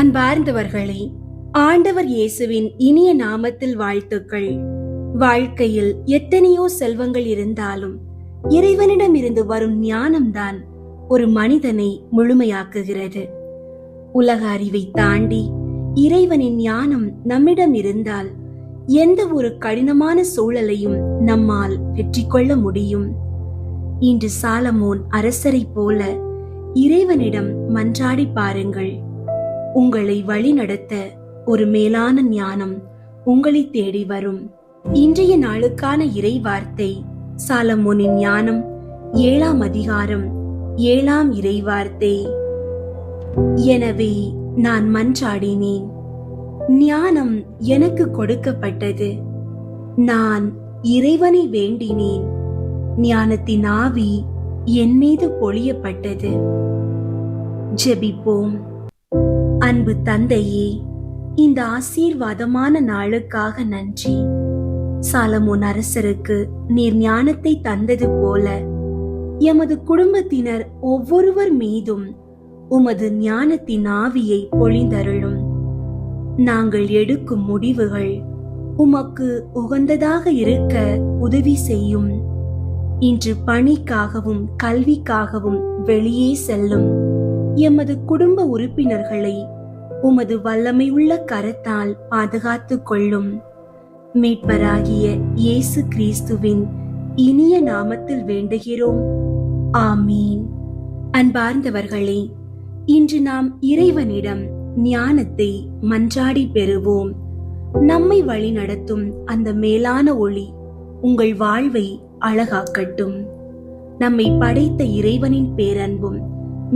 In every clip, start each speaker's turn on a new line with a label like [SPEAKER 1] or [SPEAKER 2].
[SPEAKER 1] அன்பார்ந்தவர்களே, ஆண்டவர் இயேசுவின் இனிய நாமத்தில் வாழ்த்துக்கள். வாழ்க்கையில் எத்தனையோ செல்வங்கள் இருந்தாலும் இறைவனிடம் இருந்து வரும் ஞானம்தான் ஒரு மனிதனை முழுமையாக்குகிறது. உலக அறிவை தாண்டி இறைவனின் ஞானம் நம்மிடம் இருந்தால் எந்த ஒரு கடினமான சூழலையும் நம்மால் வெற்றி கொள்ள முடியும். இன்று சாலமோன் அரசரை போல இறைவனிடம் மன்றாடி பாருங்கள். உங்களை வழிநடத்த ஒரு மேலான ஞானம் உங்களை தேடி வரும். இன்றைய நாளுக்கான இறை வார்த்தை சாலமோனின் ஞானம் 7ஆம் அதிகாரம் 7ஆம் இறை வார்த்தை. எனவே நான் மன்றாடினேன், ஞானம் எனக்கு கொடுக்கப்பட்டது. நான் இறைவனை வேண்டினேன், ஞானத்தின் ஆவி என் மீது பொழியப்பட்டது. ஜெபிப்போம். அன்பு தந்தையே, இந்த ஆசீர்வாதமான நாளுக்காக நன்றி. சாலமோன் அரசருக்கு நீர் ஞானத்தை தந்தது போல எமது குடும்பத்தினர் ஒவ்வொருவர் மீதும் உமது ஞானத்தின் ஆவியை பொழிந்தருளும். நாங்கள் எடுக்கும் முடிவுகள் உமக்கு உகந்ததாக இருக்க உதவி செய்யும். இன்று பணிக்காகவும் கல்விக்காகவும் வெளியே செல்லும் எமது குடும்ப உறுப்பினர்களை உமது வல்லமை உள்ள கரத்தால் பாதுகாத்துக் கொள்ளும். மீட்பராகிய இயேசு கிறிஸ்துவின் இனிய நாமத்தில் வேண்டுகிறோம். ஆமீன். அன்பார்ந்தவர்களே, இன்று நாம் இறைவனிடம் ஞானத்தை மன்றாடி பெறுவோம். நம்மை வழி நடத்தும் அந்த மேலான ஒளி உங்கள் வாழ்வை அழகாக்கட்டும். நம்மை படைத்த இறைவனின் பேரன்பும்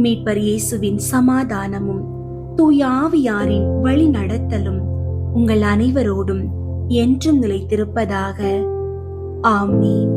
[SPEAKER 1] மீட்பர் இயேசுவின் சமாதானமும் தூய ஆவியாரின் வழி நடத்தலும் உங்கள் அனைவரோடும் என்றும் நிலைத்திருப்பதாக. ஆமீன்.